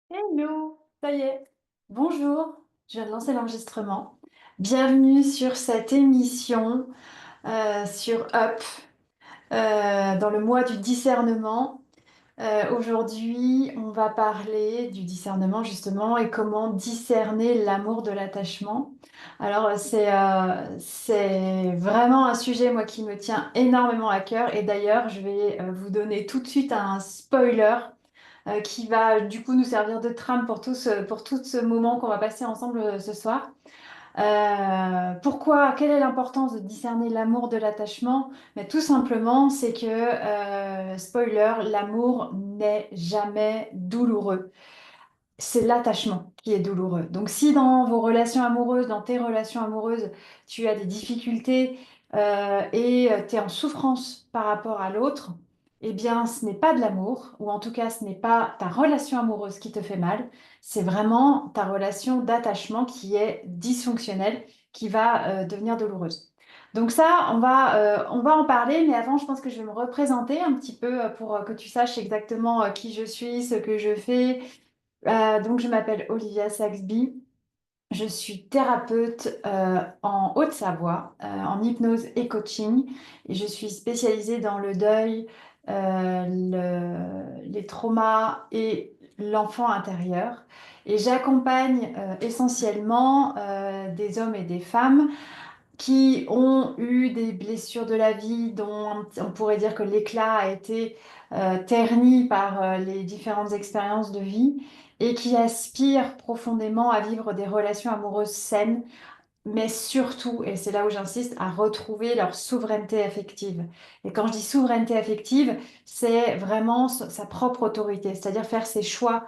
Hello, ça y est. Bonjour, je viens de lancer l'enregistrement. Bienvenue sur cette émission sur Up dans le mois du discernement. Aujourd'hui, on va parler du discernement justement et comment discerner l'amour de l'attachement. Alors, c'est vraiment un sujet, moi, qui me tient énormément à cœur. Et d'ailleurs, je vais vous donner tout de suite un spoiler qui va du coup nous servir de trame pour tout ce moment qu'on va passer ensemble ce soir. Pourquoi, quelle est l'importance de discerner l'amour de l'attachement? Mais tout simplement, c'est que, spoiler, l'amour n'est jamais douloureux. C'est l'attachement qui est douloureux. Donc si dans vos relations amoureuses, dans tes relations amoureuses, tu as des difficultés et tu es en souffrance par rapport à l'autre, eh bien ce n'est pas de l'amour, ou en tout cas ce n'est pas ta relation amoureuse qui te fait mal, c'est vraiment ta relation d'attachement qui est dysfonctionnelle, qui va devenir douloureuse. Donc ça, on va en parler, mais avant, je pense que je vais me représenter un petit peu pour que tu saches exactement qui je suis, ce que je fais. Donc, je m'appelle Olivia Saxby. Je suis thérapeute en Haute-Savoie, en hypnose et coaching. Et je suis spécialisée dans le deuil, les traumas et l'enfant intérieur. Et j'accompagne essentiellement des hommes et des femmes qui ont eu des blessures de la vie dont on pourrait dire que l'éclat a été terni par les différentes expériences de vie et qui aspirent profondément à vivre des relations amoureuses saines, mais surtout, et c'est là où j'insiste, à retrouver leur souveraineté affective. Et quand je dis souveraineté affective, c'est vraiment sa propre autorité, c'est-à-dire faire ses choix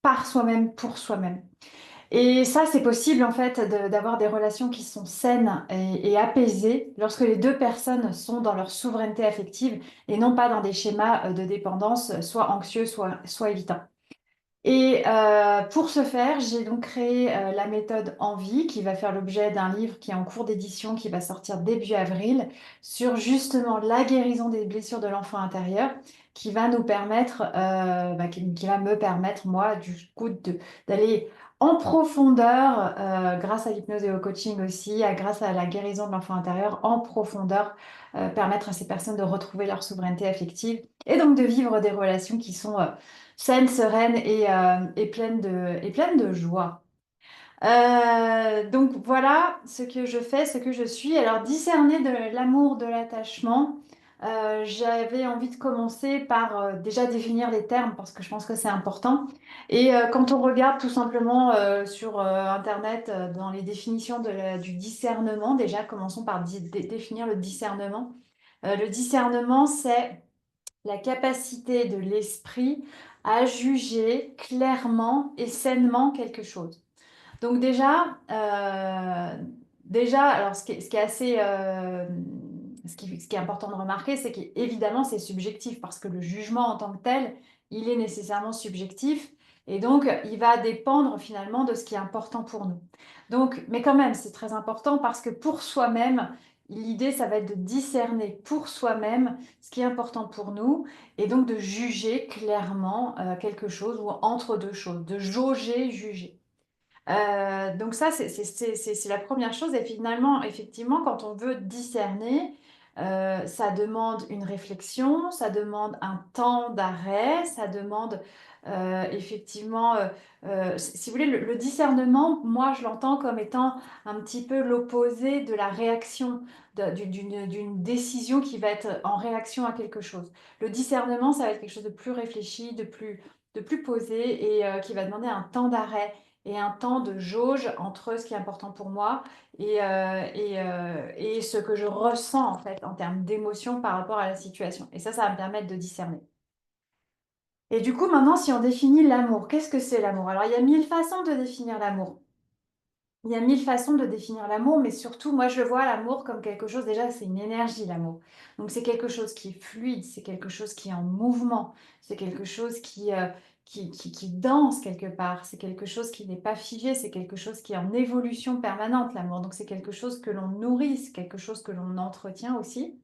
par soi-même, pour soi-même. Et ça, c'est possible en fait d'avoir des relations qui sont saines et apaisées lorsque les deux personnes sont dans leur souveraineté affective et non pas dans des schémas de dépendance, soit anxieux, soit évitants. Et pour ce faire, j'ai donc créé la méthode Envie, qui va faire l'objet d'un livre qui est en cours d'édition, qui va sortir début avril, sur justement la guérison des blessures de l'enfant intérieur, qui va nous permettre, qui va me permettre, moi, du coup, d'aller en profondeur, grâce à l'hypnose et au coaching aussi, grâce à la guérison de l'enfant intérieur, en profondeur, permettre à ces personnes de retrouver leur souveraineté affective et donc de vivre des relations qui sont saine, sereine et pleine de joie. Donc voilà ce que je fais, ce que je suis. Alors discerner de l'amour, de l'attachement, j'avais envie de commencer par déjà définir les termes parce que je pense que c'est important. Et quand on regarde tout simplement sur Internet dans les définitions du discernement, déjà commençons par définir le discernement. Le discernement, c'est la capacité de l'esprit à juger clairement et sainement quelque chose. Donc déjà, alors ce qui est assez, ce qui est important de remarquer, c'est qu'évidemment c'est subjectif parce que le jugement en tant que tel, il est nécessairement subjectif et donc il va dépendre finalement de ce qui est important pour nous. Donc, mais quand même, c'est très important parce que pour soi-même, l'idée, ça va être de discerner pour soi-même ce qui est important pour nous et donc de juger clairement quelque chose ou entre deux choses, de jauger, juger. Donc ça, c'est la première chose. Et finalement, effectivement, quand on veut discerner, ça demande une réflexion, ça demande un temps d'arrêt, ça demande effectivement, si vous voulez, le discernement, moi, je l'entends comme étant un petit peu l'opposé de la réaction, d'une décision qui va être en réaction à quelque chose. Le discernement, ça va être quelque chose de plus réfléchi, de plus posé et qui va demander un temps d'arrêt et un temps de jauge entre ce qui est important pour moi et ce que je ressens en fait en termes d'émotion par rapport à la situation. Et ça va me permettre de discerner. Et du coup, maintenant, si on définit l'amour, qu'est-ce que c'est l'amour? Alors, il y a mille façons de définir l'amour. Il y a mille façons de définir l'amour, mais surtout, moi, je vois l'amour comme quelque chose, déjà, c'est une énergie, l'amour. Donc, c'est quelque chose qui est fluide, c'est quelque chose qui est en mouvement, c'est quelque chose qui danse quelque part, c'est quelque chose qui n'est pas figé, c'est quelque chose qui est en évolution permanente, l'amour. Donc, c'est quelque chose que l'on nourrit, c'est quelque chose que l'on entretient aussi.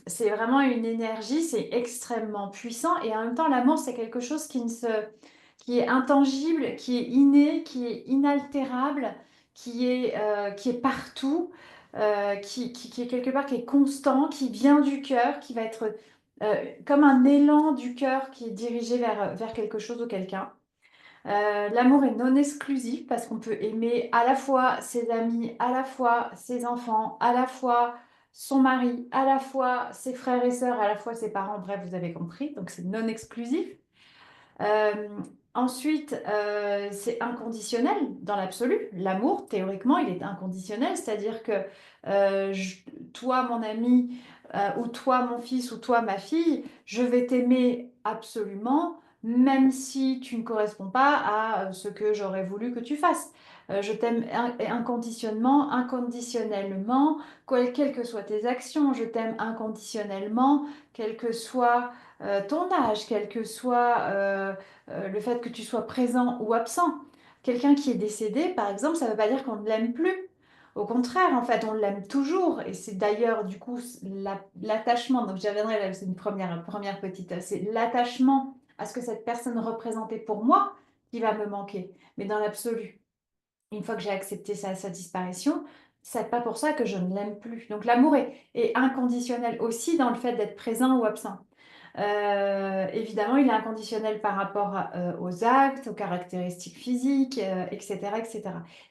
C'est vraiment une énergie, c'est extrêmement puissant et en même temps, l'amour, c'est quelque chose qui ne se qui est intangible, qui est inné, qui est inaltérable, qui est partout, qui est quelque part, qui est constant, qui vient du cœur, qui va être comme un élan du cœur qui est dirigé vers quelque chose ou quelqu'un. L'amour est non exclusif parce qu'on peut aimer à la fois ses amis, à la fois ses enfants, à la fois son mari, à la fois ses frères et sœurs, à la fois ses parents. Bref, vous avez compris. Donc c'est non exclusif. Euh, Ensuite, c'est inconditionnel dans l'absolu. L'amour, théoriquement, il est inconditionnel, c'est-à-dire que toi, mon ami, ou toi, mon fils, ou toi, ma fille, je vais t'aimer absolument, même si tu ne corresponds pas à ce que j'aurais voulu que tu fasses. Je t'aime inconditionnellement, quelles que soient tes actions, je t'aime inconditionnellement, quel que soit ton âge, quel que soit le fait que tu sois présent ou absent. Quelqu'un qui est décédé, par exemple, ça ne veut pas dire qu'on ne l'aime plus. Au contraire, en fait, on l'aime toujours. Et c'est d'ailleurs, du coup, l'attachement. Donc, j'y reviendrai là, c'est une première petite. C'est l'attachement à ce que cette personne représentait pour moi qui va me manquer. Mais dans l'absolu, une fois que j'ai accepté sa disparition, c'est pas pour ça que je ne l'aime plus. Donc, l'amour est inconditionnel aussi dans le fait d'être présent ou absent. Évidemment, il est inconditionnel par rapport aux actes, aux caractéristiques physiques, etc., etc.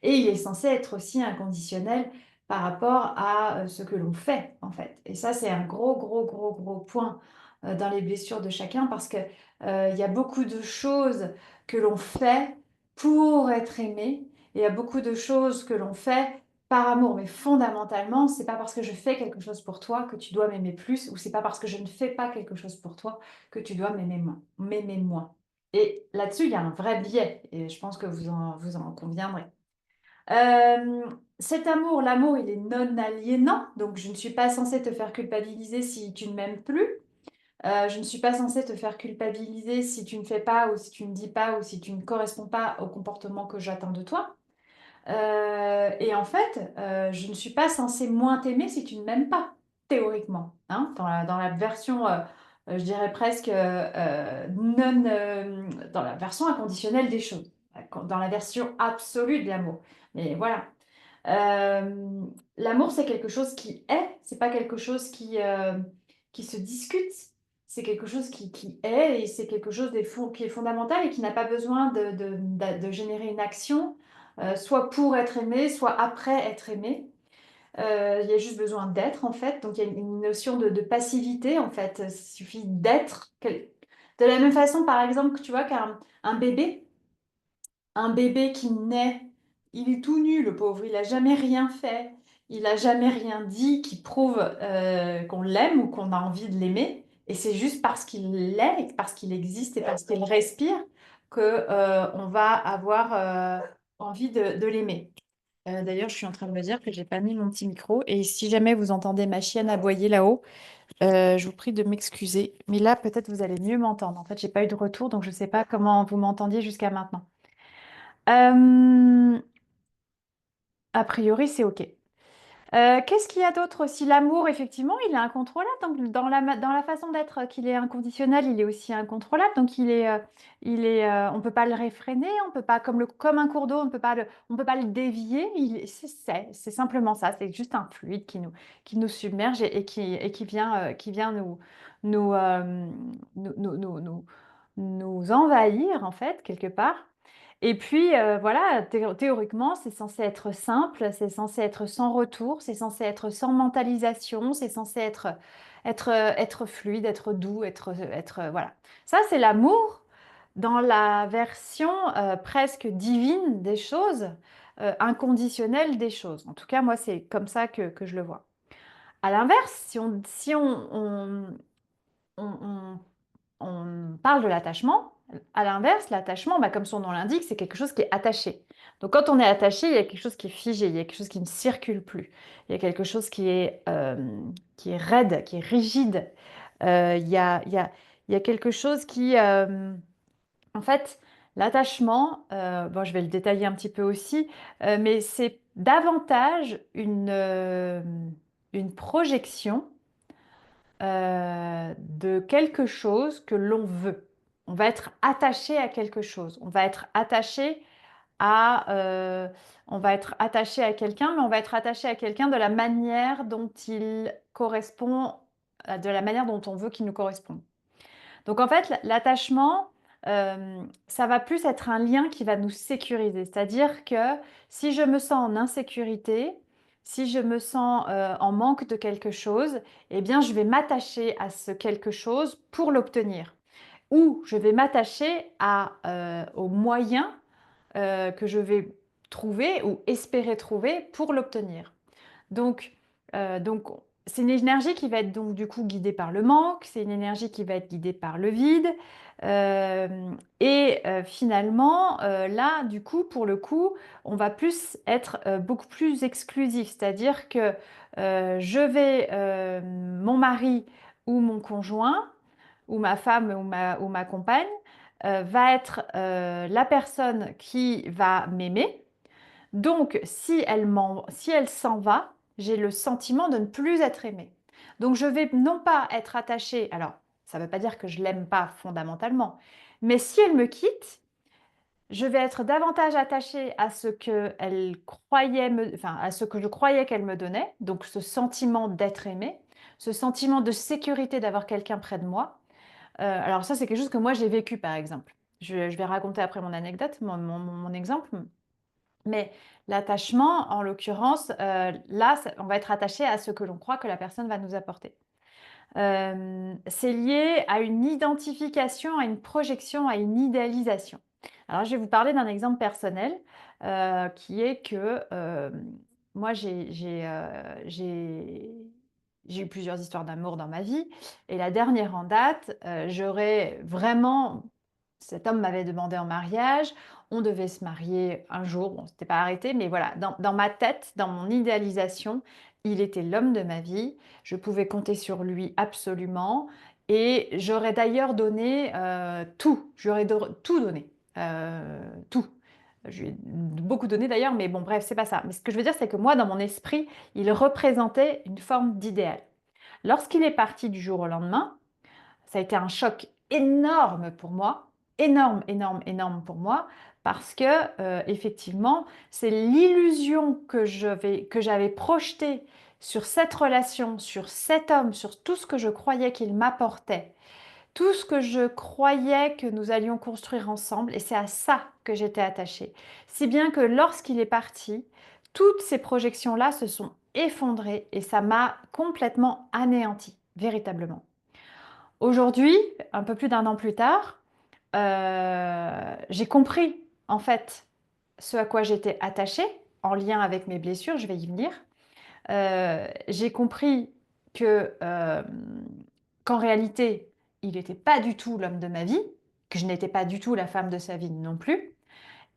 Et il est censé être aussi inconditionnel par rapport à ce que l'on fait, en fait. Et ça, c'est un gros, gros, gros, gros point dans les blessures de chacun parce que il y a beaucoup de choses que l'on fait pour être aimé et il y a beaucoup de choses que l'on fait par amour, mais fondamentalement, c'est pas parce que je fais quelque chose pour toi que tu dois m'aimer plus, ou c'est pas parce que je ne fais pas quelque chose pour toi que tu dois m'aimer moins. Et là-dessus, il y a un vrai biais, et je pense que vous en conviendrez. Euh, Cet amour, l'amour, il est non aliénant, donc je ne suis pas censée te faire culpabiliser si tu ne m'aimes plus. Je ne suis pas censée te faire culpabiliser si tu ne fais pas, ou si tu ne dis pas, ou si tu ne corresponds pas au comportement que j'attends de toi. Et en fait, je ne suis pas censée moins t'aimer si tu ne m'aimes pas, théoriquement, hein, dans la version, je dirais presque non, dans la version inconditionnelle des choses, dans la version absolue de l'amour. Mais voilà. Euh, L'amour, c'est quelque chose qui est, c'est pas quelque chose qui se discute. C'est quelque chose qui est et c'est quelque chose qui est fondamental et qui n'a pas besoin de générer une action, soit pour être aimé, soit après être aimé. Il y a juste besoin d'être, en fait. Donc, il y a une notion de passivité, en fait. Il suffit d'être. De la même façon, par exemple, que tu vois qu'un bébé, un bébé qui naît, il est tout nu, le pauvre, il n'a jamais rien fait, il n'a jamais rien dit qui prouve qu'on l'aime ou qu'on a envie de l'aimer. Et c'est juste parce qu'il l'est, et parce qu'il existe et parce qu'il respire que on va avoir envie de l'aimer. D'ailleurs, je suis en train de me dire que j'ai pas mis mon petit micro. Et si jamais vous entendez ma chienne aboyer là-haut, je vous prie de m'excuser. Mais là, peut-être vous allez mieux m'entendre. En fait, j'ai pas eu de retour, donc je ne sais pas comment vous m'entendiez jusqu'à maintenant. Euh, a priori, c'est OK. Qu'est-ce qu'il y a d'autre aussi? L'amour, effectivement, il est incontrôlable. Donc, dans la façon d'être qu'il est inconditionnel, il est aussi incontrôlable. Donc, on ne peut pas le réfréner, on peut pas, comme un cours d'eau, on peut pas le dévier. C'est simplement ça. C'est juste un fluide qui nous submerge et qui vient nous, nous envahir, en fait, quelque part. Et puis, voilà, théoriquement, c'est censé être simple, c'est censé être sans retour, c'est censé être sans mentalisation, c'est censé être fluide, être doux, voilà. Ça, c'est l'amour dans la version presque divine des choses, inconditionnelle des choses. En tout cas, moi, c'est comme ça que je le vois. À l'inverse, si on- on parle de l'attachement. À l'inverse, l'attachement, bah, comme son nom l'indique, c'est quelque chose qui est attaché. Donc quand on est attaché, il y a quelque chose qui est figé, il y a quelque chose qui ne circule plus, il y a quelque chose qui est raide, qui est rigide. Il y a quelque chose en fait, l'attachement, bon, je vais le détailler un petit peu aussi, mais c'est davantage une projection de quelque chose que l'on veut. On va être attaché à quelque chose. On va être attaché à, on va être attaché à quelqu'un, mais on va être attaché à quelqu'un de la manière dont il correspond, de la manière dont on veut qu'il nous corresponde. Donc en fait, l'attachement, ça va plus être un lien qui va nous sécuriser. C'est-à-dire que si je me sens en insécurité, si je me sens en manque de quelque chose, eh bien je vais m'attacher à ce quelque chose pour l'obtenir. Ou je vais m'attacher aux moyens que je vais trouver ou espérer trouver pour l'obtenir. Donc, c'est une énergie qui va être donc du coup guidée par le manque, c'est une énergie qui va être guidée par le vide. Finalement, là, du coup, pour le coup, on va plus être beaucoup plus exclusif. C'est-à-dire que mon mari ou mon conjoint, ou ma femme ou ma compagne, va être la personne qui va m'aimer. Donc, si elle s'en va, j'ai le sentiment de ne plus être aimée. Donc, je vais non pas être attachée, alors ça ne veut pas dire que je l'aime pas fondamentalement, mais si elle me quitte, je vais être davantage attachée à ce que elle croyait enfin, à ce que je croyais qu'elle me donnait, donc ce sentiment d'être aimée, ce sentiment de sécurité d'avoir quelqu'un près de moi. Alors ça, c'est quelque chose que moi j'ai vécu par exemple. Je vais raconter après mon anecdote, mon exemple. Mais l'attachement, en l'occurrence, là, on va être attaché à ce que l'on croit que la personne va nous apporter. C'est lié à une identification, à une projection, à une idéalisation. Alors, je vais vous parler d'un exemple personnel qui est que moi, j'ai eu plusieurs histoires d'amour dans ma vie. Et la dernière en date, j'aurais vraiment... Cet homme m'avait demandé en mariage. On devait se marier un jour. Bon, c'était pas arrêté, mais voilà, dans ma tête, dans mon idéalisation, il était l'homme de ma vie. Je pouvais compter sur lui absolument. Et j'aurais d'ailleurs donné tout. Tout donné. Tout. Je lui ai beaucoup donné d'ailleurs, mais bon, bref, c'est pas ça. Mais ce que je veux dire, c'est que moi, dans mon esprit, il représentait une forme d'idéal. Lorsqu'il est parti du jour au lendemain, ça a été un choc énorme pour moi, énorme, énorme, énorme pour moi, parce que effectivement, c'est l'illusion que j'avais projetée sur cette relation, sur cet homme, sur tout ce que je croyais qu'il m'apportait, tout ce que je croyais que nous allions construire ensemble, et c'est à ça que j'étais attachée. Si bien que lorsqu'il est parti, toutes ces projections-là se sont effondrées et ça m'a complètement anéantie, véritablement. Aujourd'hui, un peu plus d'un an plus tard, j'ai compris en fait ce à quoi j'étais attachée en lien avec mes blessures, je vais y venir. J'ai compris qu'en réalité, il n'était pas du tout l'homme de ma vie, que je n'étais pas du tout la femme de sa vie non plus.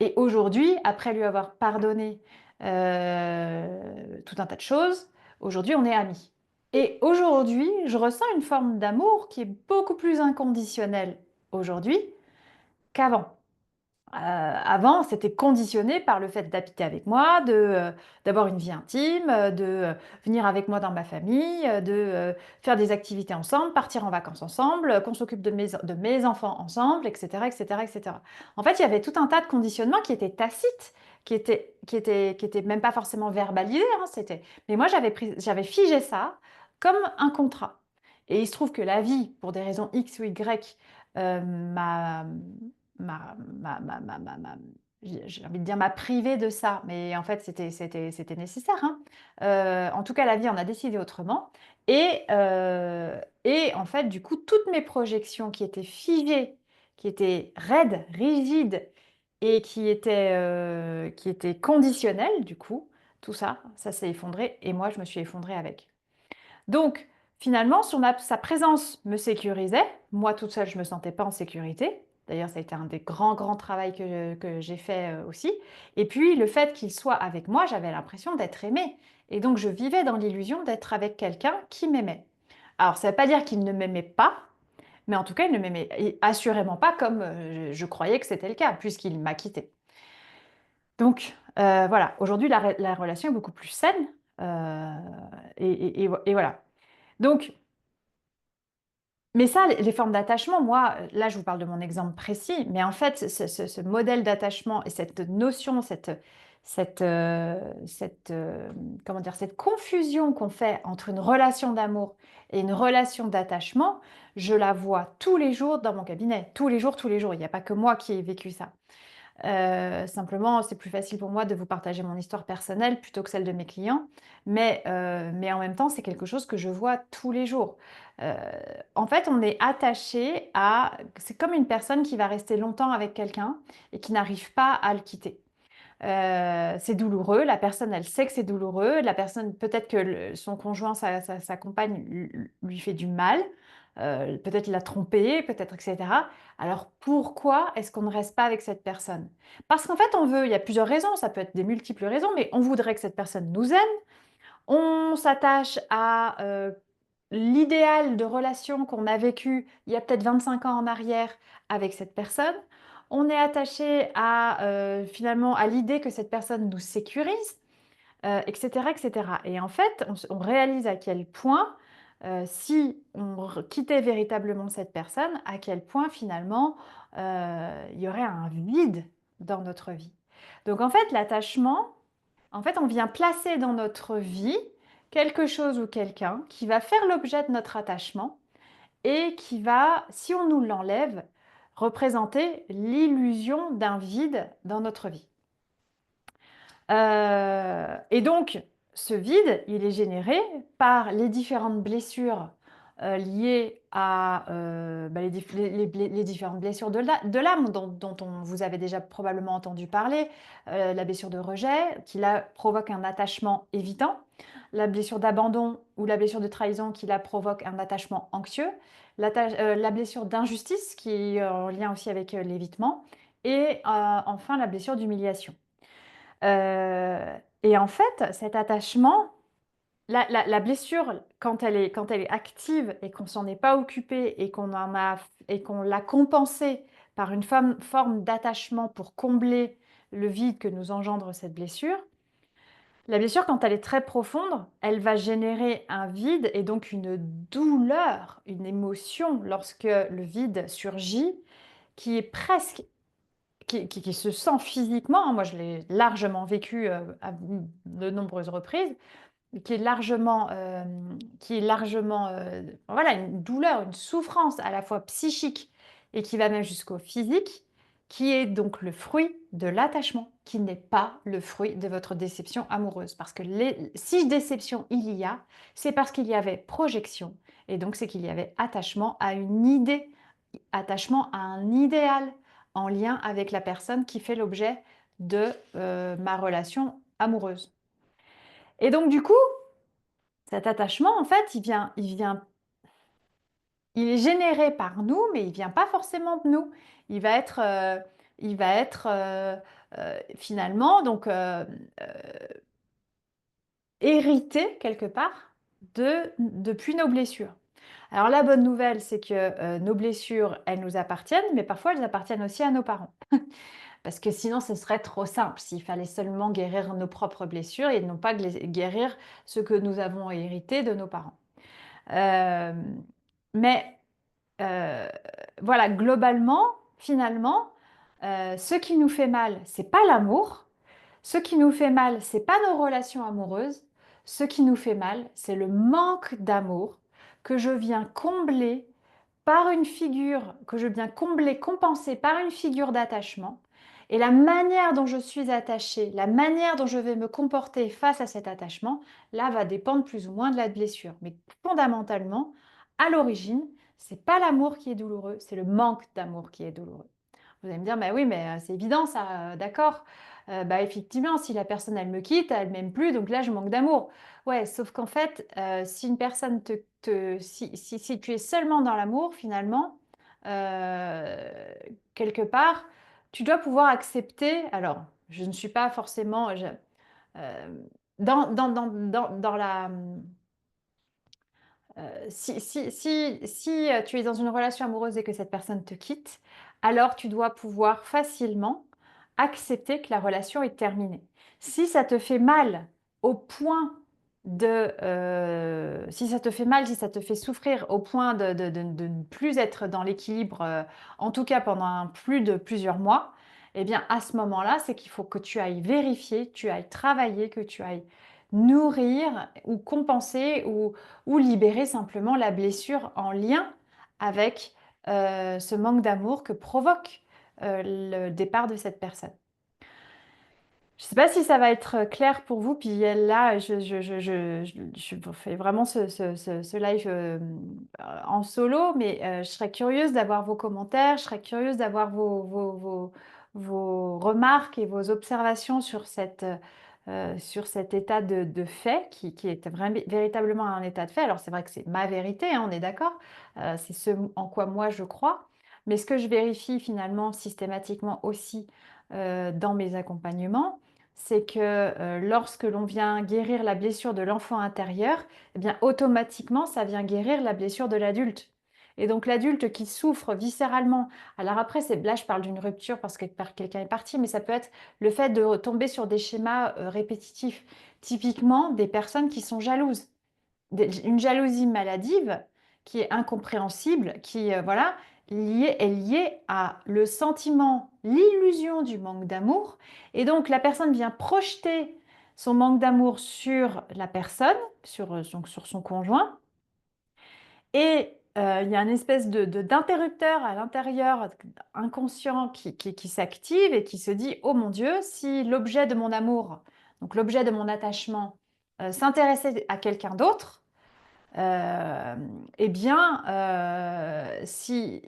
Et aujourd'hui, après lui avoir pardonné tout un tas de choses, aujourd'hui, on est amis. Et aujourd'hui, je ressens une forme d'amour qui est beaucoup plus inconditionnelle aujourd'hui qu'avant. Avant, c'était conditionné par le fait d'habiter avec moi, d'avoir une vie intime, de venir avec moi dans ma famille, de faire des activités ensemble, partir en vacances ensemble, qu'on s'occupe de mes enfants ensemble, etc., etc., etc. En fait, il y avait tout un tas de conditionnements qui étaient tacites, qui étaient même pas forcément verbalisés, hein, Mais moi, j'avais figé ça comme un contrat. Et il se trouve que la vie, pour des raisons X ou Y, m'a j'ai envie de dire m'a privée de ça, mais en fait c'était nécessaire, hein. En tout cas, la vie en a décidé autrement. Et en fait, du coup, toutes mes projections qui étaient figées, qui étaient raides, rigides et qui étaient conditionnelles, du coup, tout ça, ça s'est effondré et moi, je me suis effondrée avec. Donc, finalement, sa présence me sécurisait. Moi, toute seule, je ne me sentais pas en sécurité. D'ailleurs, ça a été un des grands, grands travaux que j'ai fait aussi. Et puis, le fait qu'il soit avec moi, j'avais l'impression d'être aimée. Et donc, je vivais dans l'illusion d'être avec quelqu'un qui m'aimait. Alors, ça ne veut pas dire qu'il ne m'aimait pas, mais en tout cas, il ne m'aimait assurément pas comme je croyais que c'était le cas, puisqu'il m'a quittée. Donc, voilà, aujourd'hui, la relation est beaucoup plus saine. euh, et voilà. Donc, Mais ça, les formes d'attachement, moi, là, je vous parle de mon exemple précis, mais en fait, ce modèle d'attachement et cette notion, cette, comment dire, cette confusion qu'on fait entre une relation d'amour et une relation d'attachement, je la vois tous les jours dans mon cabinet, tous les jours, tous les jours. Il n'y a pas que moi qui ai vécu ça. Simplement, c'est plus facile pour moi de vous partager mon histoire personnelle plutôt que celle de mes clients. Mais en même temps, c'est quelque chose que je vois tous les jours. Heu, En fait, on est attaché à c'est comme une personne qui va rester longtemps avec quelqu'un et qui n'arrive pas à le quitter. C'est douloureux, la personne, elle sait que c'est douloureux, la personne peut-être que son conjoint, sa compagne lui fait du mal, peut-être l'a trompé, peut-être et cetera. Alors pourquoi est-ce qu'on ne reste pas avec cette personne? Parce qu'en fait, on veut il y a plusieurs raisons, ça peut être des multiples raisons, mais on voudrait que cette personne nous aime, on s'attache à, l'idéal de relation qu'on a vécu il y a peut-être 25 ans en arrière avec cette personne. On est attaché à, finalement, à l'idée que cette personne nous sécurise, et cetera et cetera. Et en fait, on réalise à quel point, si on quittait véritablement cette personne, à quel point finalement, il y aurait un vide dans notre vie. Donc en fait, l'attachement, en fait, on vient placer dans notre vie quelque chose ou quelqu'un qui va faire l'objet de notre attachement et qui va, si on nous l'enlève, représenter l'illusion d'un vide dans notre vie. Et donc, ce vide, il est généré par les différentes blessures liées à les différentes blessures de l'âme dont vous avez déjà probablement entendu parler. La blessure de rejet, qui là provoque un attachement évitant. La blessure d'abandon ou la blessure de trahison, qui là provoque un attachement anxieux. La blessure d'injustice, qui est en lien aussi avec l'évitement. Et enfin, la blessure d'humiliation. Et en fait, cet attachement, la blessure, quand elle est active et qu'on s'en est pas occupé et qu'on l'a compensée par une forme d'attachement pour combler le vide que nous engendre cette blessure, la blessure, quand elle est très profonde, elle va générer un vide et donc une douleur, une émotion lorsque le vide surgit, qui est presque qui se sent physiquement, hein. Moi je l'ai largement vécu, à de nombreuses reprises, qui est largement, voilà, une douleur, une souffrance à la fois psychique et qui va même jusqu'au physique, qui est donc le fruit de l'attachement, qui n'est pas le fruit de votre déception amoureuse. Parce que si déception il y a, c'est parce qu'il y avait projection et donc c'est qu'il y avait attachement à une idée, attachement à un idéal en lien avec la personne qui fait l'objet de, ma relation amoureuse. Et donc du coup, cet attachement, en fait, il est généré par nous, mais il vient pas forcément de nous. Il va être, il va être, finalement donc, hérité quelque part depuis nos blessures. Alors la bonne nouvelle, c'est que, nos blessures, elles nous appartiennent, mais parfois elles appartiennent aussi à nos parents. Parce que sinon, ce serait trop simple s'il fallait seulement guérir nos propres blessures et non pas guérir ce que nous avons hérité de nos parents. Hem, mais heu, voilà, globalement, finalement, ce qui nous fait mal, c'est pas l'amour. Ce qui nous fait mal, c'est pas nos relations amoureuses. Ce qui nous fait mal, c'est le manque d'amour que je viens combler par une figure que je viens combler, compenser par une figure d'attachement. Et la manière dont je suis attachée, la manière dont je vais me comporter face à cet attachement, là va dépendre plus ou moins de la blessure. Mais fondamentalement, à l'origine, c'est pas l'amour qui est douloureux, c'est le manque d'amour qui est douloureux. Vous allez me dire: «Mais oui, mais c'est évident ça, d'accord». Bah, effectivement, si la personne, elle me quitte, elle m'aime plus, donc là, je manque d'amour. Ouais, sauf qu'en fait, si une personne si tu es seulement dans l'amour, finalement, quelque part, tu dois pouvoir accepter alors, je ne suis pas forcément je dans la, si tu es dans une relation amoureuse et que cette personne te quitte, alors tu dois pouvoir facilement accepter que la relation est terminée. Si ça te fait mal au point si ça te fait mal, si ça te fait souffrir au point de ne plus être dans l'équilibre, en tout cas pendant plus de plusieurs mois, eh bien à ce moment-là, c'est qu'il faut que tu ailles vérifier, tu ailles travailler, que tu ailles nourrir ou compenser ou libérer simplement la blessure en lien avec ce manque d'amour que provoque le départ de cette personne. Je ne sais pas si ça va être clair pour vous. Puis là, je fais vraiment ce live en solo, mais je serais curieuse d'avoir vos commentaires, je serais curieuse d'avoir vos remarques et vos observations sur cet état de fait qui est véritablement un état de fait. Alors c'est vrai que c'est ma vérité, hein, on est d'accord. C'est ce en quoi moi je crois. Mais ce que je vérifie finalement systématiquement aussi dans mes accompagnements, c'est que lorsque l'on vient guérir la blessure de l'enfant intérieur, eh bien automatiquement, ça vient guérir la blessure de l'adulte. Et donc l'adulte qui souffre viscéralement, alors après, là je parle d'une rupture parce que quelqu'un est parti, mais ça peut être le fait de tomber sur des schémas répétitifs, typiquement des personnes qui sont jalouses, une jalousie maladive qui est incompréhensible, qui voilà, est liée à le sentiment, l'illusion du manque d'amour. Et donc la personne vient projeter son manque d'amour sur la personne, donc sur son conjoint. Et il y a une espèce d'interrupteur à l'intérieur inconscient qui s'active et qui se dit, oh mon Dieu, si l'objet de mon amour, donc l'objet de mon attachement, s'intéressait à quelqu'un d'autre, euh, eh bien, euh, si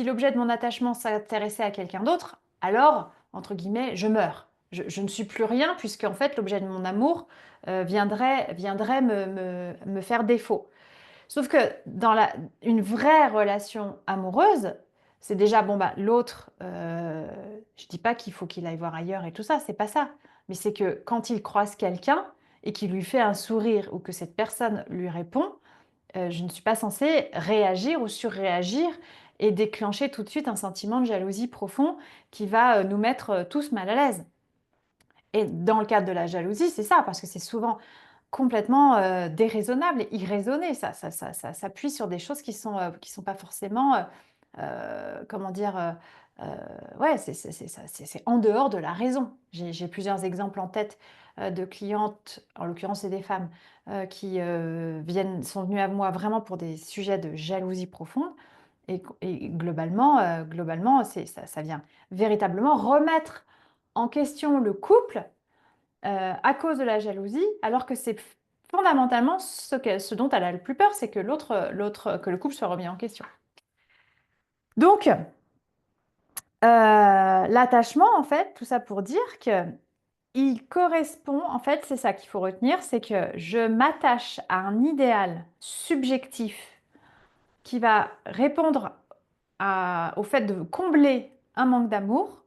l'objet de mon attachement s'intéressait à quelqu'un d'autre, alors, entre guillemets, je meurs. Je ne suis plus rien puisque, en fait, l'objet de mon amour viendrait me faire défaut. Sauf que dans une vraie relation amoureuse, c'est déjà, bon, bah, l'autre, je dis pas qu'il faut qu'il aille voir ailleurs et tout ça, c'est pas ça. Mais c'est que quand il croise quelqu'un et qu'il lui fait un sourire ou que cette personne lui répond, je ne suis pas censée réagir ou surréagir et déclencher tout de suite un sentiment de jalousie profond qui va nous mettre tous mal à l'aise. Et dans le cadre de la jalousie, c'est ça, parce que c'est souvent complètement déraisonnable et irraisonné. Ça s'appuie sur des choses qui sont pas forcément, comment dire, ouais, c'est en dehors de la raison. J'ai plusieurs exemples en tête de clientes, en l'occurrence c'est des femmes, qui sont venues à moi vraiment pour des sujets de jalousie profonde. Et globalement ça vient véritablement remettre en question le couple à cause de la jalousie, alors que c'est fondamentalement ce dont elle a le plus peur, c'est que que le couple soit remis en question. Donc, l'attachement, en fait, tout ça pour dire que il correspond, en fait, c'est ça qu'il faut retenir, c'est que je m'attache à un idéal subjectif qui va répondre au fait de combler un manque d'amour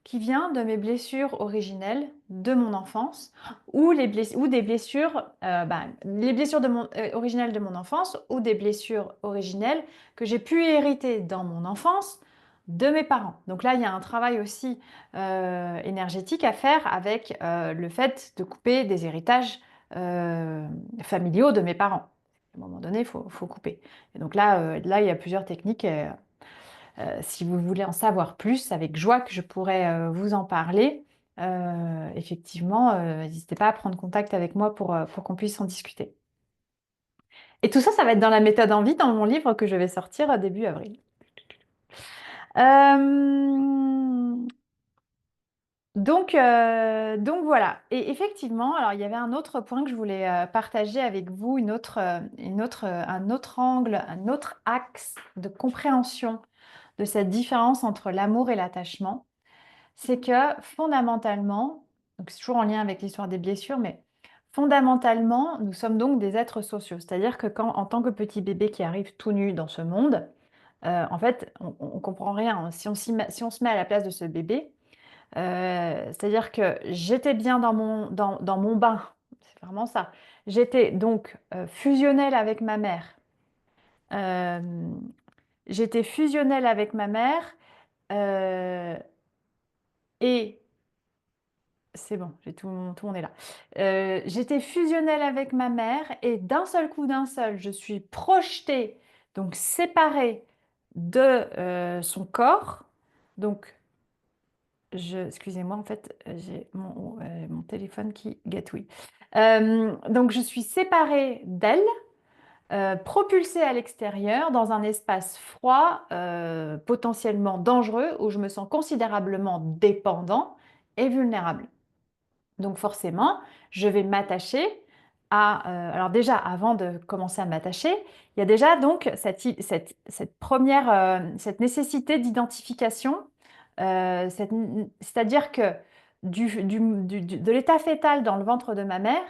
qui vient de mes blessures originelles de mon enfance ou des blessures, les blessures originelles de mon enfance ou des blessures originelles que j'ai pu hériter dans mon enfance de mes parents. Donc là, il y a un travail aussi énergétique à faire avec le fait de couper des héritages familiaux de mes parents. À un moment donné, faut couper. Et donc là, il y a plusieurs techniques. Si vous voulez en savoir plus, avec joie que je pourrais vous en parler. Effectivement, n'hésitez pas à prendre contact avec moi pour qu'on puisse en discuter. Et tout ça, ça va être dans la méthode en vie, dans mon livre que je vais sortir début avril. Euh, donc voilà. Et effectivement, alors il y avait un autre point que je voulais partager avec vous, un autre angle, un autre axe de compréhension de cette différence entre l'amour et l'attachement. C'est que fondamentalement, donc c'est toujours en lien avec l'histoire des blessures, mais fondamentalement, nous sommes donc des êtres sociaux. C'est-à-dire que en tant que petit bébé qui arrive tout nu dans ce monde, en fait, on ne comprend rien. Si on se met à la place de ce bébé, c'est-à-dire que j'étais bien dans mon bain, c'est vraiment ça. J'étais donc fusionnelle avec ma mère. Euh, J'étais fusionnelle avec ma mère euh, et C'est bon, tout le monde est là. J'étais fusionnelle avec ma mère et d'un seul coup, d'un seul, je suis projetée, donc séparée de son corps. Donc, excusez-moi, en fait, j'ai mon téléphone qui gâtouille. Donc, je suis séparée d'elle, propulsée à l'extérieur dans un espace froid, potentiellement dangereux, où je me sens considérablement dépendant et vulnérable. Donc forcément, je vais m'attacher alors déjà, avant de commencer à m'attacher, il y a déjà donc cette première cette nécessité d'identification. C'est-à-dire que de l'état fœtal dans le ventre de ma mère,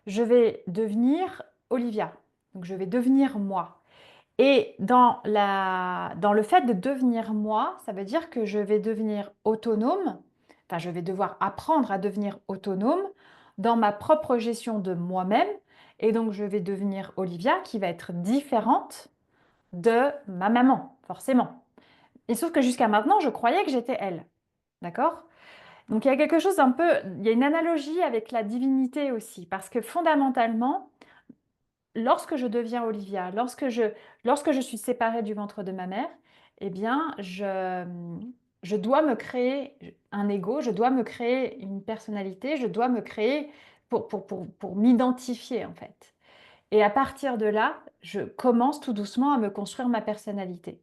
je vais devenir Olivia. Donc je vais devenir moi. Et dans le fait de devenir moi, ça veut dire que je vais devenir autonome, enfin je vais devoir apprendre à devenir autonome dans ma propre gestion de moi-même. Et donc je vais devenir Olivia qui va être différente de ma maman, forcément. Et sauf que jusqu'à maintenant, je croyais que j'étais elle. D'accord? Donc il y a quelque chose un peu, il y a une analogie avec la divinité aussi, parce que fondamentalement, lorsque je deviens Olivia, lorsque je suis séparée du ventre de ma mère, eh bien, je dois me créer un ego, je dois me créer une personnalité, je dois me créer pour m'identifier, en fait. Et à partir de là, je commence tout doucement à me construire ma personnalité.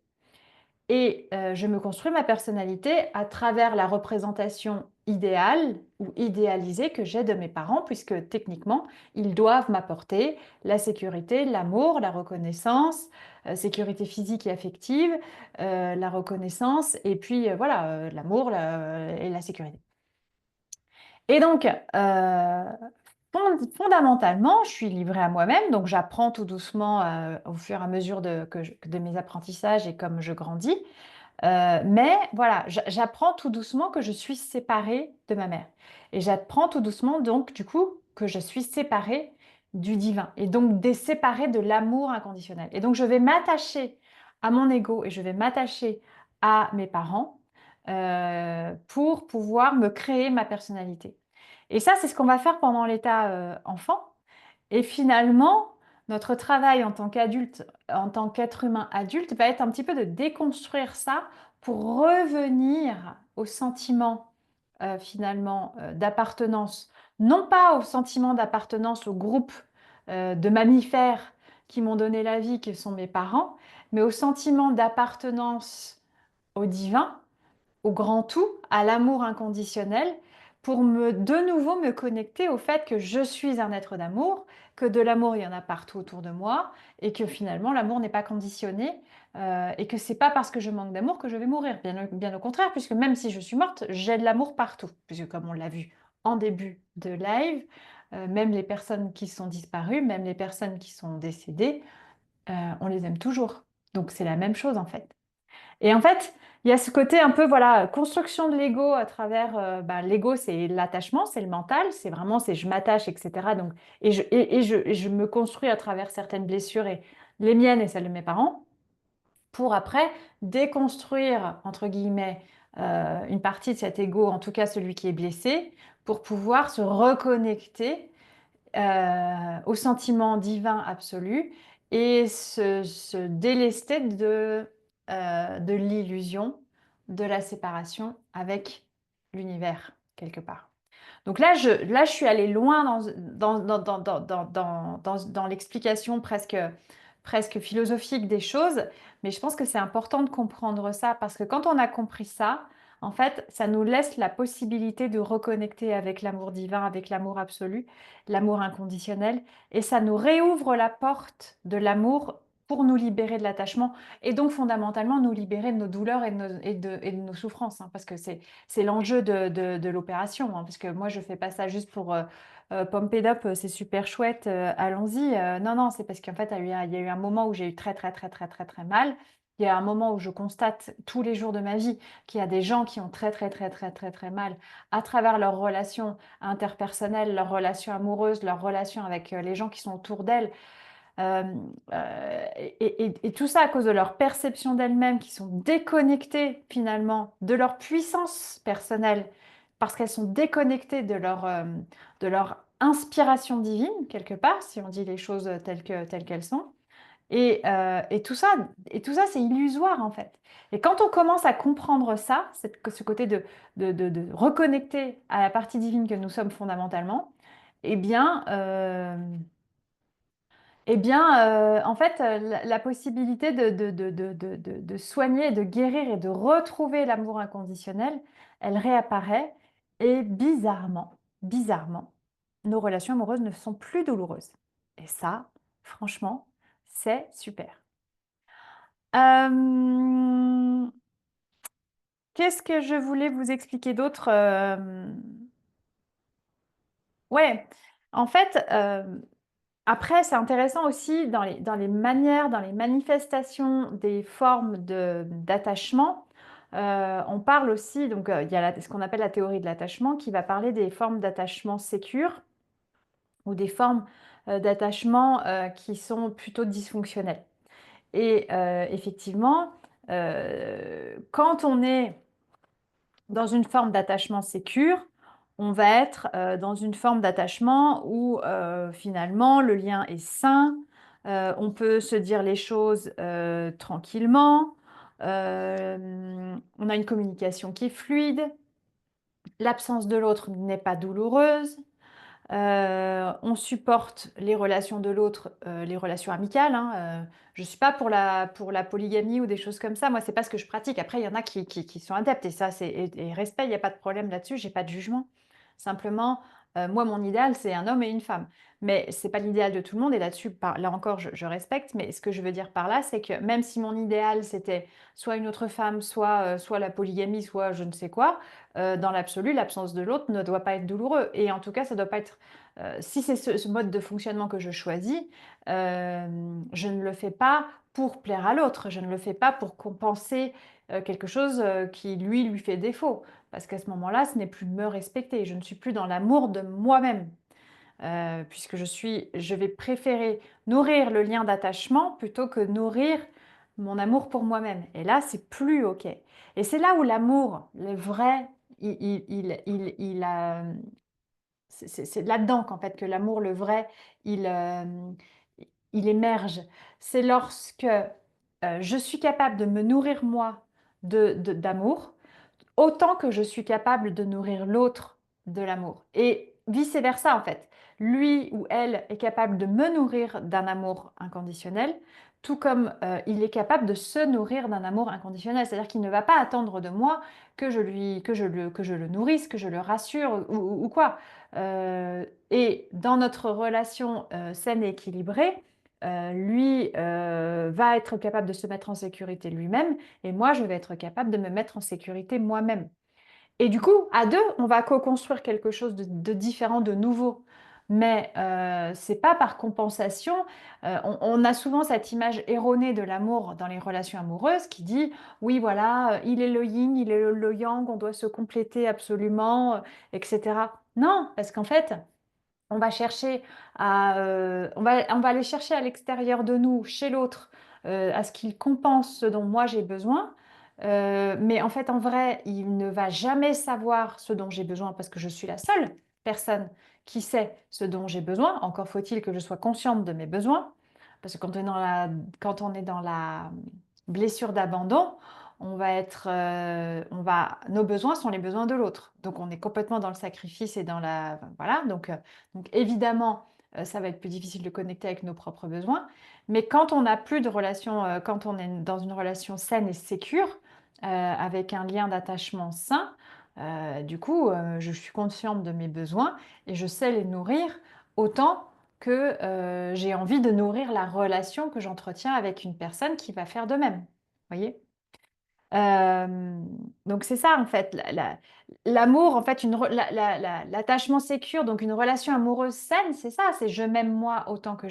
Et je me construis ma personnalité à travers la représentation idéale ou idéalisée que j'ai de mes parents, puisque techniquement, ils doivent m'apporter la sécurité, l'amour, la reconnaissance, sécurité physique et affective, la reconnaissance, et puis voilà, l'amour et la sécurité. Et donc, fondamentalement, je suis livrée à moi-même, donc j'apprends tout doucement au fur et à mesure de mes apprentissages et comme je grandis. Mais voilà, j'apprends tout doucement que je suis séparée de ma mère. Et j'apprends tout doucement, donc, du coup, que je suis séparée du divin. Et donc, séparée de l'amour inconditionnel. Et donc, je vais m'attacher à mon ego et je vais m'attacher à mes parents pour pouvoir me créer ma personnalité. Et ça, c'est ce qu'on va faire pendant l'état enfant. Et finalement, notre travail en tant qu'adulte, en tant qu'être humain adulte, va être un petit peu de déconstruire ça pour revenir au sentiment finalement d'appartenance, non pas au sentiment d'appartenance au groupe de mammifères qui m'ont donné la vie, qui sont mes parents, mais au sentiment d'appartenance au divin, au grand tout, à l'amour inconditionnel, pour de nouveau me connecter au fait que je suis un être d'amour, que de l'amour, il y en a partout autour de moi, et que finalement, l'amour n'est pas conditionné, et que c'est pas parce que je manque d'amour que je vais mourir. Bien au contraire, puisque même si je suis morte, j'ai de l'amour partout. Puisque comme on l'a vu en début de live, même les personnes qui sont disparues, même les personnes qui sont décédées, on les aime toujours. Donc c'est la même chose en fait. Et en fait, il y a ce côté un peu, voilà, construction de l'ego à travers, l'ego, c'est l'attachement, c'est le mental, c'est vraiment, c'est je m'attache, etc. Donc, et je me construis à travers certaines blessures, et les miennes et celles de mes parents, pour après déconstruire, entre guillemets, une partie de cet ego, en tout cas celui qui est blessé, pour pouvoir se reconnecter au sentiment divin absolu et se délester de l'illusion de la séparation avec l'univers, quelque part. Donc là, je suis allée loin dans l'explication presque philosophique des choses, mais je pense que c'est important de comprendre ça parce que quand on a compris ça, en fait, ça nous laisse la possibilité de reconnecter avec l'amour divin, avec l'amour absolu, l'amour inconditionnel, et ça nous réouvre la porte de l'amour pour nous libérer de l'attachement et donc fondamentalement nous libérer de nos douleurs et de nos souffrances, hein, parce que c'est l'enjeu de l'opération, hein, parce que moi, je ne fais pas ça juste pour pump it up, c'est super chouette, allons-y. Non, non, c'est parce qu'en fait, il y a eu un moment où j'ai eu très, très, très, très, très, très mal. Il y a un moment où je constate tous les jours de ma vie qu'il y a des gens qui ont très, très, très, très, très, très mal à travers leurs relations interpersonnelles, leurs relations amoureuses, leurs relations avec les gens qui sont autour d'elles. Euh, et tout ça à cause de leur perception d'elles-mêmes qui sont déconnectées finalement de leur puissance personnelle parce qu'elles sont déconnectées de leur inspiration divine, quelque part, si on dit les choses telles qu'elles sont. Et tout ça, c'est illusoire en fait. Et quand on commence à comprendre ça, ce côté de reconnecter à la partie divine que nous sommes fondamentalement, eh bien, en fait, la possibilité de soigner, de guérir et de retrouver l'amour inconditionnel, elle réapparaît. Et bizarrement, nos relations amoureuses ne sont plus douloureuses. Et ça, franchement, c'est super. Euh, Qu'est-ce que je voulais vous expliquer d'autre? Ouais, en fait, après, c'est intéressant aussi dans les manières, dans les manifestations des formes d'attachement. On parle aussi, donc il y a ce qu'on appelle la théorie de l'attachement qui va parler des formes d'attachement sécures ou des formes d'attachement qui sont plutôt dysfonctionnelles. Et effectivement, quand on est dans une forme d'attachement sécure, on va être dans une forme d'attachement où finalement le lien est sain, on peut se dire les choses tranquillement, on a une communication qui est fluide, l'absence de l'autre n'est pas douloureuse, on supporte les relations de l'autre, les relations amicales, hein, je ne suis pas pour la polygamie ou des choses comme ça. Moi, c'est pas ce que je pratique. Après, il y en a qui sont adeptes et ça, et respect, il n'y a pas de problème là-dessus, j'ai pas de jugement. Simplement, moi, mon idéal, c'est un homme et une femme. Mais c'est pas l'idéal de tout le monde et là-dessus, là encore, je respecte. Mais ce que je veux dire par là, c'est que même si mon idéal, c'était soit une autre femme, soit la polygamie, soit je ne sais quoi, dans l'absolu, l'absence de l'autre ne doit pas être douloureux. Et en tout cas, ça doit pas être si c'est ce mode de fonctionnement que je choisis, je ne le fais pas pour plaire à l'autre, je ne le fais pas pour compenser quelque chose qui lui fait défaut. Parce qu'à ce moment-là, ce n'est plus me respecter, je ne suis plus dans l'amour de moi-même. Puisque je vais préférer nourrir le lien d'attachement plutôt que nourrir mon amour pour moi-même. Et là, c'est plus OK. Et c'est là où l'amour, le vrai, c'est là-dedans qu'en fait que l'amour, le vrai, il, il émerge. C'est lorsque je suis capable de me nourrir moi d'amour, autant que je suis capable de nourrir l'autre de l'amour. Et vice-versa, en fait. Lui ou elle est capable de me nourrir d'un amour inconditionnel, tout comme il est capable de se nourrir d'un amour inconditionnel. C'est-à-dire qu'il ne va pas attendre de moi que je le nourrisse, que je le rassure ou quoi. Et dans notre relation saine et équilibrée, lui va être capable de se mettre en sécurité lui-même et moi, je vais être capable de me mettre en sécurité moi-même. Et du coup, à deux, on va co-construire quelque chose de différent, de nouveau. Mais c'est pas par compensation. On a souvent cette image erronée de l'amour dans les relations amoureuses qui dit, oui, voilà, il est le yin, il est le yang, on doit se compléter absolument, etc. Non, parce qu'en fait, on va chercher on va aller chercher à l'extérieur de nous, chez l'autre, à ce qu'il compense ce dont moi j'ai besoin. Mais en fait, en vrai, il ne va jamais savoir ce dont j'ai besoin parce que je suis la seule personne qui sait ce dont j'ai besoin. Encore faut-il que je sois consciente de mes besoins. Parce que quand on est dans la blessure d'abandon, nos besoins sont les besoins de l'autre. Donc on est complètement dans le sacrifice et dans la, voilà. Donc évidemment, ça va être plus difficile de connecter avec nos propres besoins. Mais quand on n'a plus de relation, quand on est dans une relation saine et sécure, avec un lien d'attachement sain, du coup, je suis consciente de mes besoins et je sais les nourrir autant que j'ai envie de nourrir la relation que j'entretiens avec une personne qui va faire de même. Vous voyez? Donc c'est ça en fait, l'amour, en fait, l'attachement sécure, donc une relation amoureuse saine, c'est ça, c'est je m'aime moi autant que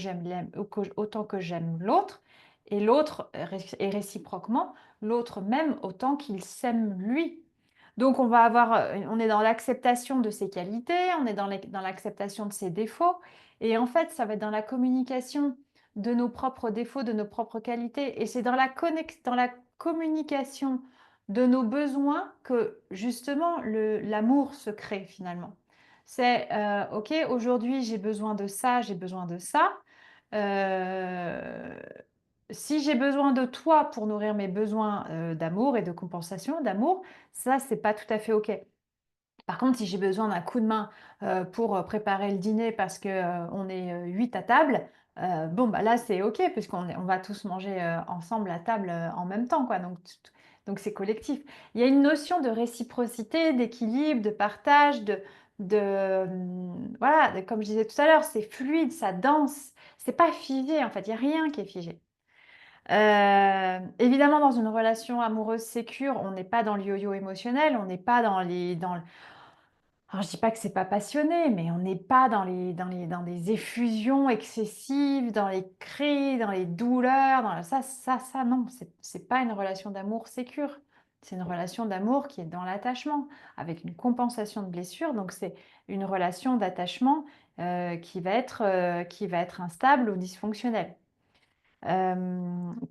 autant que j'aime l'autre, et l'autre, et réciproquement, l'autre m'aime autant qu'il s'aime lui. Donc on est dans l'acceptation de ses qualités, on est dans l'acceptation de ses défauts, et en fait, ça va être dans la communication de nos propres défauts, de nos propres qualités, et c'est dans la communication de nos besoins que justement l'amour se crée finalement. C'est ok, aujourd'hui j'ai besoin de ça, j'ai besoin de ça. Euh, Si j'ai besoin de toi pour nourrir mes besoins d'amour et de compensation d'amour, ça c'est pas tout à fait ok. Par contre, si j'ai besoin d'un coup de main pour préparer le dîner parce que on est 8 à table, bon bah là c'est ok on va tous manger ensemble à table en même temps quoi. Donc c'est collectif. Il y a une notion de réciprocité, d'équilibre, de partage, voilà, comme je disais tout à l'heure, c'est fluide, ça danse. C'est pas figé en fait. Il y a rien qui est figé. Évidemment, dans une relation amoureuse sécure, on n'est pas dans le yo-yo émotionnel, on n'est pas alors, je dis pas que c'est pas passionné, mais on n'est pas dans des effusions excessives, dans les cris, dans les douleurs, non, c'est pas une relation d'amour sécure. C'est une relation d'amour qui est dans l'attachement, avec une compensation de blessures. Donc, c'est une relation d'attachement qui va être instable ou dysfonctionnelle.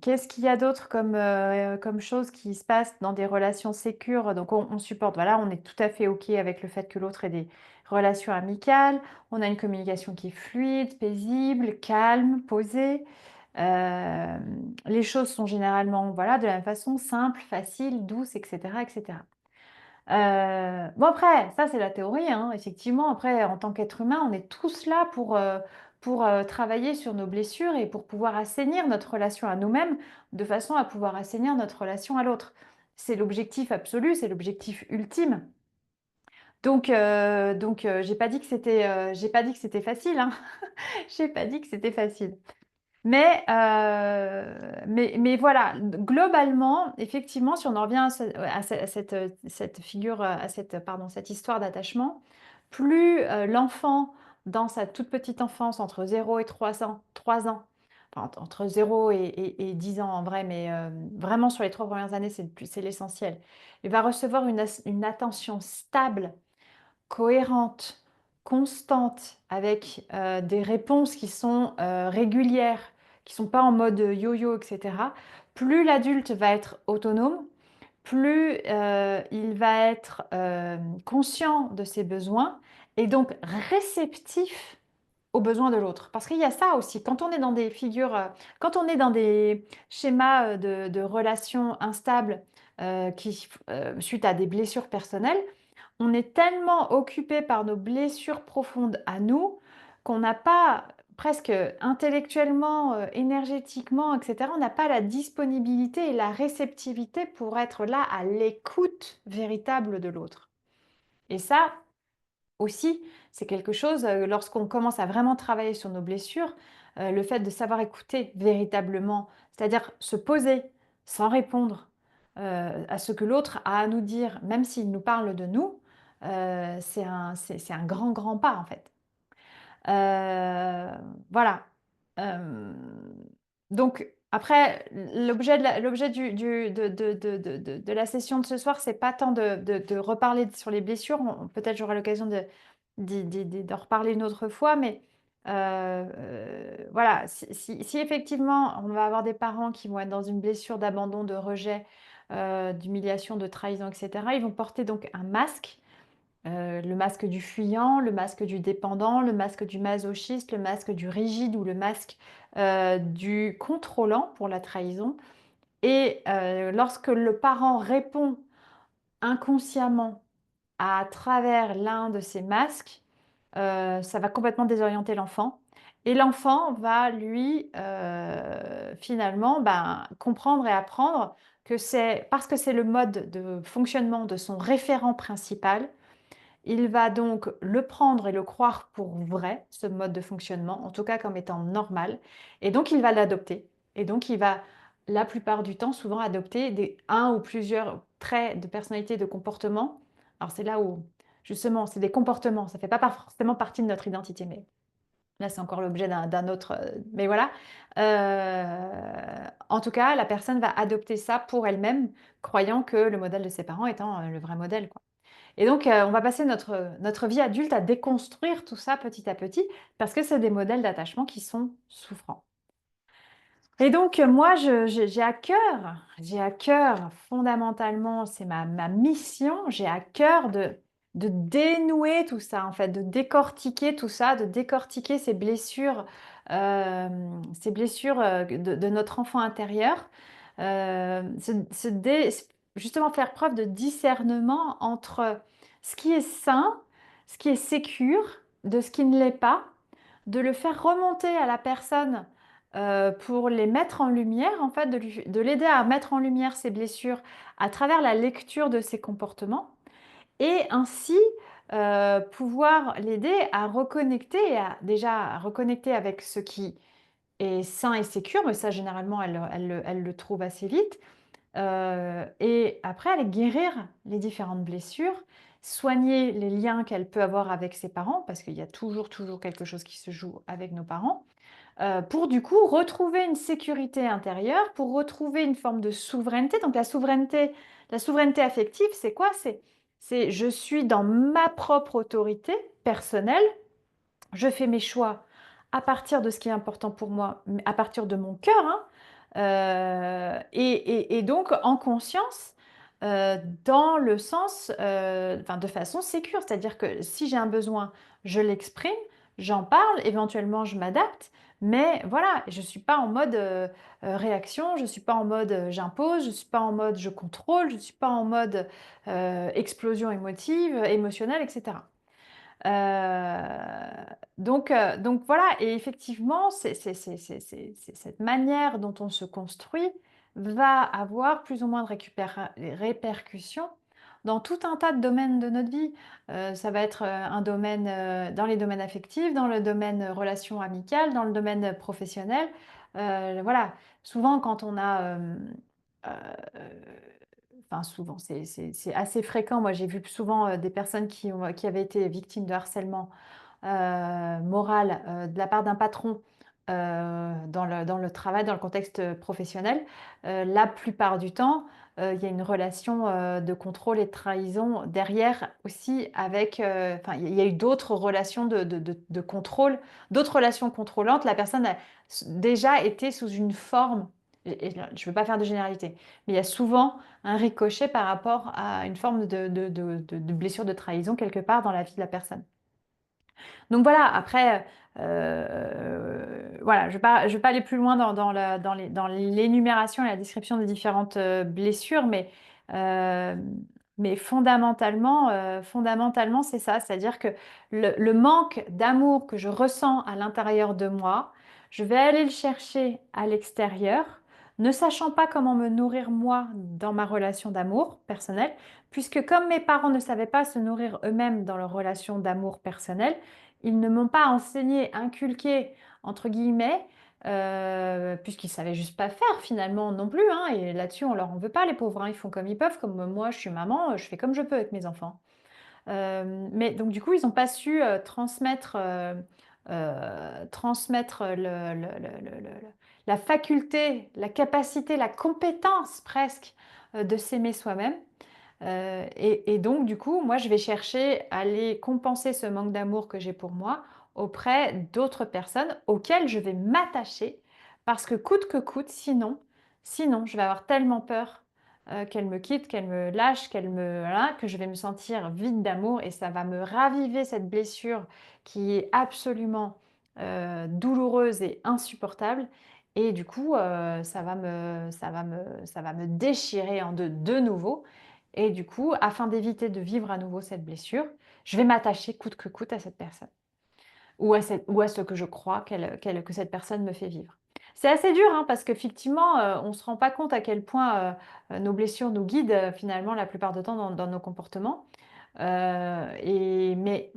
Qu'est-ce qu'il y a d'autre comme chose qui se passe dans des relations sécures? Donc on supporte, voilà, on est tout à fait OK avec le fait que l'autre ait des relations amicales. On a une communication qui est fluide, paisible, calme, posée. Euh, les choses sont généralement, voilà, de la même façon, simples, faciles, douces, etc., etc. Bon après, ça c'est la théorie, hein. Effectivement, après, en tant qu'être humain, on est tous là pour travailler sur nos blessures et pour pouvoir assainir notre relation à nous-mêmes de façon à pouvoir assainir notre relation à l'autre. C'est l'objectif absolu, c'est l'objectif ultime. J'ai pas dit que j'ai pas dit que c'était facile, hein. J'ai pas dit que c'était facile. Mais voilà, globalement, effectivement, si on en revient cette figure, cette histoire d'attachement, plus l'enfant, dans sa toute petite enfance, entre 0 et 3 ans, enfin, entre 0 et 10 ans en vrai, mais vraiment sur les 3 premières années, c'est l'essentiel, il va recevoir une attention stable, cohérente, constante, avec des réponses qui sont régulières, qui ne sont pas en mode yo-yo, etc., plus l'adulte va être autonome, plus il va être conscient de ses besoins et donc réceptif aux besoins de l'autre. Parce qu'il y a ça aussi, quand on est dans des figures, quand on est dans des schémas de relations instables suite à des blessures personnelles, on est tellement occupé par nos blessures profondes à nous qu'on n'a pas, presque intellectuellement, énergétiquement, etc., on n'a pas la disponibilité et la réceptivité pour être là à l'écoute véritable de l'autre. Et ça aussi, c'est quelque chose, lorsqu'on commence à vraiment travailler sur nos blessures, le fait de savoir écouter véritablement, c'est-à-dire se poser sans répondre à ce que l'autre a à nous dire, même s'il nous parle de nous, c'est un grand, grand pas en fait. Euh, voilà. Euh, donc, après, l'objet de la session de ce soir, c'est pas tant de reparler sur les blessures. Peut-être j'aurai l'occasion d'en reparler une autre fois, mais voilà, si effectivement on va avoir des parents qui vont être dans une blessure d'abandon, de rejet, d'humiliation, de trahison, etc., ils vont porter donc un masque, le masque du fuyant, le masque du dépendant, le masque du masochiste, le masque du rigide ou le masque du contrôlant pour la trahison. Et lorsque le parent répond inconsciemment à travers l'un de ces masques, ça va complètement désorienter l'enfant. Et l'enfant va, lui, finalement, ben, comprendre et apprendre que c'est parce que c'est le mode de fonctionnement de son référent principal, il va donc le prendre et le croire pour vrai, ce mode de fonctionnement, en tout cas comme étant normal, et donc il va l'adopter. Et donc il va, la plupart du temps, souvent adopter un ou plusieurs traits de personnalité, de comportement. Alors c'est là où, justement, c'est des comportements, ça ne fait pas forcément partie de notre identité, mais là c'est encore l'objet d'un autre. Mais voilà. En tout cas, la personne va adopter ça pour elle-même, croyant que le modèle de ses parents étant le vrai modèle, quoi. Et donc, on va passer notre vie adulte à déconstruire tout ça petit à petit, parce que c'est des modèles d'attachement qui sont souffrants. Et donc, moi, j'ai à cœur fondamentalement, c'est ma mission, j'ai à cœur de dénouer tout ça, en fait, de décortiquer tout ça, de décortiquer ces blessures de notre enfant intérieur, justement faire preuve de discernement entre ce qui est sain, ce qui est sécure, de ce qui ne l'est pas, de le faire remonter à la personne pour les mettre en lumière, en fait, de l'aider à mettre en lumière ses blessures à travers la lecture de ses comportements et ainsi pouvoir l'aider à reconnecter, déjà à reconnecter avec ce qui est sain et sécure, mais ça généralement elle le trouve assez vite, et après aller guérir les différentes blessures, soigner les liens qu'elle peut avoir avec ses parents, parce qu'il y a toujours, toujours quelque chose qui se joue avec nos parents, pour du coup retrouver une sécurité intérieure, pour retrouver une forme de souveraineté. Donc la souveraineté affective, c'est quoi? C'est je suis dans ma propre autorité personnelle, je fais mes choix à partir de ce qui est important pour moi, à partir de mon cœur, hein, et donc en conscience, dans le sens, enfin, de façon sécure. C'est-à-dire que si j'ai un besoin, je l'exprime, j'en parle, éventuellement je m'adapte, mais voilà, je ne suis pas en mode réaction, je ne suis pas en mode j'impose, je ne suis pas en mode je contrôle, je ne suis pas en mode explosion émotive, émotionnelle, etc. Donc voilà, et effectivement, c'est cette manière dont on se construit va avoir plus ou moins de répercussions dans tout un tas de domaines de notre vie. Ça va être un domaine dans les domaines affectifs, dans le domaine relations amicales, dans le domaine professionnel. Voilà, souvent quand on a euh, enfin souvent, c'est assez fréquent. Moi, j'ai vu souvent des personnes qui avaient été victimes de harcèlement moral de la part d'un patron dans le travail, dans le contexte professionnel. La plupart du temps, il y a une relation de contrôle et de trahison derrière aussi avec, enfin, il y a eu d'autres relations de contrôle, d'autres relations contrôlantes. La personne a déjà été sous une forme, et je ne veux pas faire de généralité, mais il y a souvent un ricochet par rapport à une forme de blessure de trahison quelque part dans la vie de la personne. Donc voilà, après, voilà, je vais pas aller plus loin dans l'énumération et la description des différentes blessures, euh, mais fondamentalement, c'est ça, c'est-à-dire que le manque d'amour que je ressens à l'intérieur de moi, je vais aller le chercher à l'extérieur, ne sachant pas comment me nourrir moi dans ma relation d'amour personnel, puisque comme mes parents ne savaient pas se nourrir eux-mêmes dans leur relation d'amour personnel, ils ne m'ont pas enseigné, inculqué, entre guillemets, puisqu'ils ne savaient juste pas faire finalement non plus, hein, et là-dessus, on leur en veut pas, les pauvres, hein, ils font comme ils peuvent, comme moi, je suis maman, je fais comme je peux avec mes enfants. Mais donc du coup, ils n'ont pas su transmettre la faculté, la capacité, la compétence presque de s'aimer soi-même. Et donc, du coup, moi, je vais chercher à aller compenser ce manque d'amour que j'ai pour moi auprès d'autres personnes auxquelles je vais m'attacher parce que coûte, sinon, je vais avoir tellement peur qu'elle me quitte, qu'elle me lâche, voilà, que je vais me sentir vide d'amour et ça va me raviver cette blessure qui est absolument douloureuse et insupportable. Et du coup, ça va me déchirer en deux de nouveau. Et du coup, afin d'éviter de vivre à nouveau cette blessure, je vais m'attacher coûte que coûte à cette personne ou à ce que je crois que cette personne me fait vivre. C'est assez dur hein, parce qu'effectivement, on ne se rend pas compte à quel point nos blessures nous guident finalement la plupart du temps dans nos comportements. Mais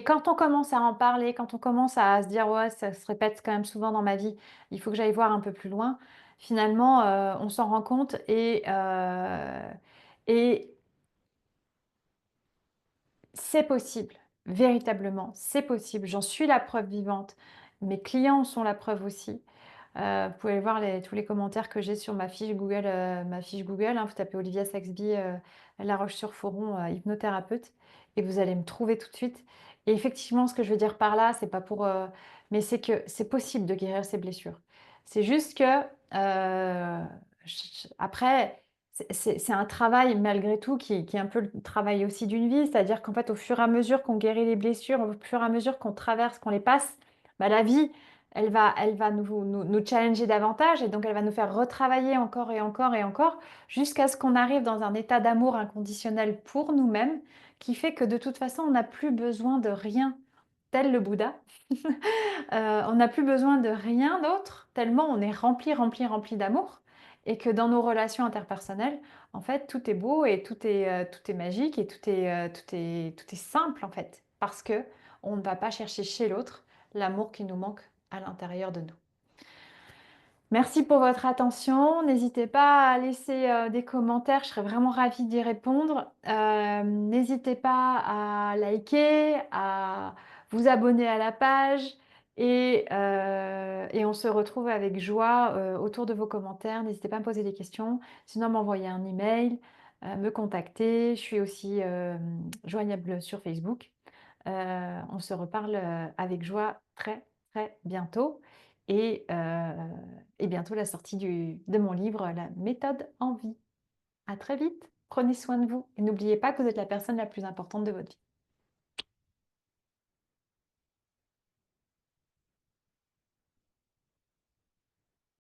quand on commence à en parler, quand on commence à se dire ouais, ça se répète quand même souvent dans ma vie, il faut que j'aille voir un peu plus loin, finalement, on s'en rend compte et c'est possible, véritablement, c'est possible. J'en suis la preuve vivante. Mes clients en sont la preuve aussi. Vous pouvez voir tous les commentaires que j'ai sur ma fiche Google, hein. Vous tapez Olivia Saxby, La Roche-sur-Foron, hypnothérapeute, et vous allez me trouver tout de suite. Et effectivement, ce que je veux dire par là, c'est pas pour, mais c'est que c'est possible de guérir ces blessures. C'est juste que, après, c'est un travail malgré tout qui est un peu le travail aussi d'une vie. C'est-à-dire qu'en fait, au fur et à mesure qu'on guérit les blessures, au fur et à mesure qu'on traverse, qu'on les passe, bah, la vie, elle va nous challenger davantage et donc elle va nous faire retravailler encore et encore et encore jusqu'à ce qu'on arrive dans un état d'amour inconditionnel pour nous-mêmes qui fait que de toute façon, on n'a plus besoin de rien, tel le Bouddha. On n'a plus besoin de rien d'autre, tellement on est rempli, rempli, rempli d'amour et que dans nos relations interpersonnelles, en fait, tout est beau et tout est magique et tout est simple, en fait, parce qu'on ne va pas chercher chez l'autre l'amour qui nous manque à l'intérieur de nous. Merci pour votre attention. N'hésitez pas à laisser des commentaires, je serais vraiment ravie d'y répondre. N'hésitez pas à liker, à vous abonner à la page et on se retrouve avec joie autour de vos commentaires. N'hésitez pas à me poser des questions, sinon à m'envoyer un email, me contacter. Je suis aussi joignable sur Facebook. On se reparle avec joie très très bientôt et bientôt la sortie de mon livre La méthode en vie. À très vite, prenez soin de vous et n'oubliez pas que vous êtes la personne la plus importante de votre vie.